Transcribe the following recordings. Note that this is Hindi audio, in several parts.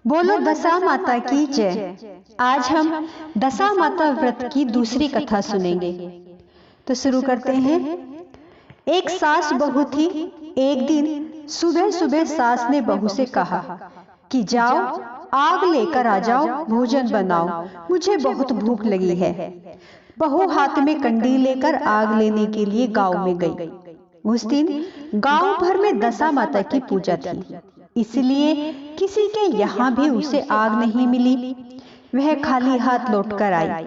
बोलो दशा माता की जय। आज हम दशा माता व्रत की दूसरी कथा सुनेंगे। तो शुरू करते हैं। एक सास बहू थी। एक दिन सुबह सुबह सास ने बहू से कहा कि जाओ आग लेकर आ जाओ, भोजन बनाओ, मुझे बहुत भूख लगी है। बहू हाथ में कंडी लेकर आग लेने के लिए गांव में गई। उस दिन गांव भर में दशा माता की पूजा थी, इसलिए किसी के यहाँ भी उसे आग नहीं मिली। वह खाली हाथ लौटकर आई।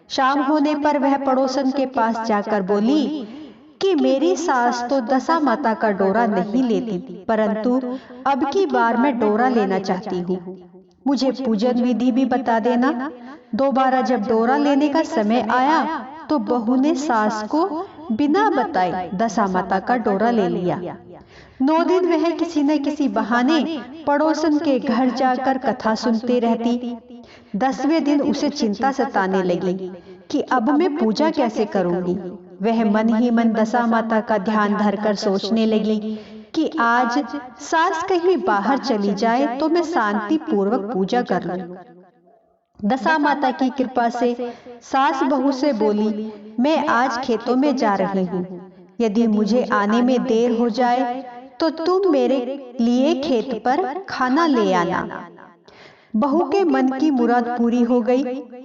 शाम होने पर वह पड़ोसन के पास जाकर बोली कि मेरी सास तो दशा माता का डोरा नहीं लेती, परंतु अब की बार मैं डोरा लेना चाहती हूँ। मुझे पूजन विधि भी बता देना। दोबारा जब डोरा लेने का समय आया तो बहू ने सास को बिना बताए दशा माता का डोरा ले लिया। 9 दिन वह किसी न किसी बहाने पड़ोसन के घर जाकर कथा सुनती रहती। 10वें दिन उसे चिंता सताने लगी कि अब मैं पूजा कैसे करूंगी। वह मन ही मन दशा माता का ध्यान धरकर सोचने लगी कि आज सास कहीं बाहर चली जाए तो मैं शांति पूर्वक पूजा कर लूं। दशा माता की कृपा से सास बहू से बोली, मैं आज खेतों में जा रही हूँ, यदि मुझे आने में देर हो जाए तो तुम मेरे लिए खेत पर खाना ले आना। बहू के मन की मुराद पूरी हो गई।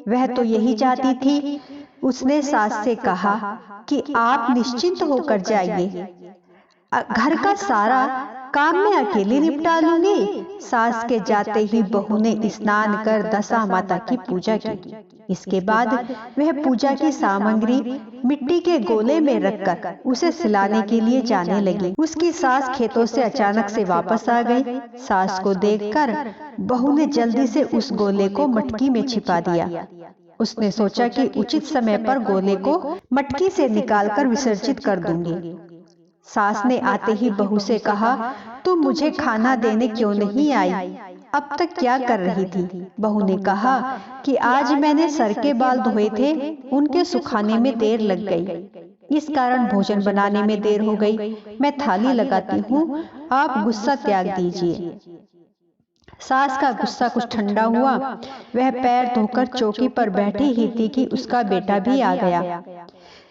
वह तो यही चाहती थी। उसने सास से कहा कि आप निश्चिंत होकर जाइए, घर का सारा काम मैं अकेले निपटा लूंगी। सास के जाते ही बहू ने स्नान कर दशा माता की पूजा की। इसके बाद वह पूजा की सामग्री मिट्टी के गोले में रखकर उसे सिलाने के लिए जाने लगी। उसकी सास खेतों से अचानक से वापस आ गई। सास को देखकर बहू ने जल्दी से उस गोले को मटकी में छिपा दिया। उसने सोचा कि उचित समय पर गोले को मटकी से निकालकर विसर्जित कर दूंगी। सास ने आते ही बहू से कहा, तुम मुझे खाना देने क्यों नहीं आई? अब तक क्या कर रही थी? बहू ने कहा कि आज मैंने सर के बाल धोए थे, उनके सुखाने में देर लग गई, इस कारण भोजन बनाने में देर हो गई। मैं थाली लगाती हूँ, आप गुस्सा त्याग दीजिए। सास का गुस्सा कुछ ठंडा हुआ। वह पैर धोकर चौकी पर बैठी ही थी कि उसका बेटा भी आ गया।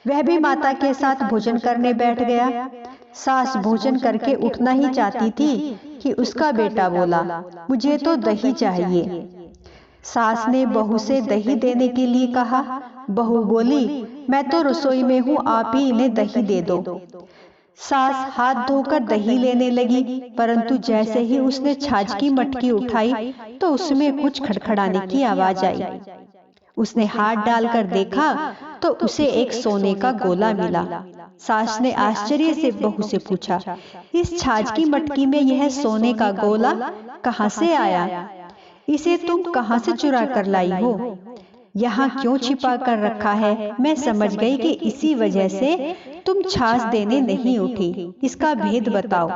वह भी माता के साथ भोजन करने बैठ गया। सास भोजन करके उठना ही चाहती थी कि उसका बेटा बोला, मुझे तो दही चाहिए। सास ने बहू से दही देने के लिए कहा। बहू बोली, मैं तो रसोई में हूँ, आप ही इन्हें दही दे दो। सास हाथ धोकर दही लेने लगी, परंतु जैसे ही उसने छाछ की मटकी उठाई तो उसमें कुछ खड़खड़ाने की आवाज आई। उसने हाथ डालकर देखा तो उसे एक सोने का गोला मिला। सास ने आश्चर्य से बहू से पूछा, इस छाछ की मटकी में यह सोने का गोला कहाँ से आया? इसे तुम कहाँ से चुरा कर लाई हो? यहाँ क्यों छिपा कर रखा है? मैं समझ गई कि इसी वजह से तुम छाछ देने नहीं उठी, इसका भेद बताओ।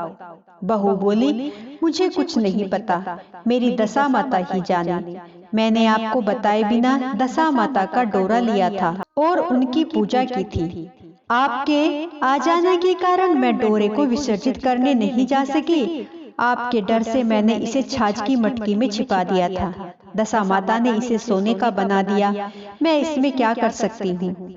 बहू बोली, मुझे कुछ नहीं पता, मेरी दशा माता ही जाने। मैंने आपको बताए बिना दशा माता का डोरा लिया था और उनकी पूजा की थी। आपके आ जाने के कारण मैं डोरे को विसर्जित करने नहीं जा सकी। आपके डर से मैंने इसे छाछ की मटकी में छिपा दिया था। दशा माता ने इसे सोने का बना दिया, मैं इसमें क्या कर सकती हूँ?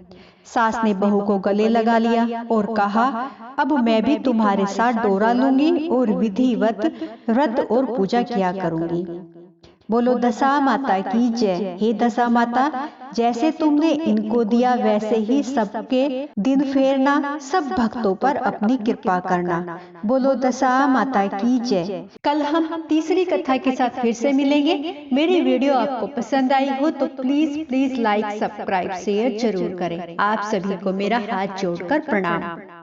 सास ने बहू को गले लगा लिया और कहा, अब मैं भी तुम्हारे साथ डोरा लूंगी और विधिवत व्रत और पूजा किया करूंगी। बोलो दशा माता की जय। हे दशा माता, जैसे तुमने इनको दिया वैसे ही सबके दिन फेरना, सब भक्तों पर अपनी कृपा करना। बोलो दशा माता की जय। कल हम तीसरी कथा के साथ फिर से मिलेंगे। मेरी वीडियो आपको पसंद आई हो तो प्लीज लाइक, सब्सक्राइब, शेयर जरूर करें। आप सभी को मेरा हाथ जोड़कर प्रणाम।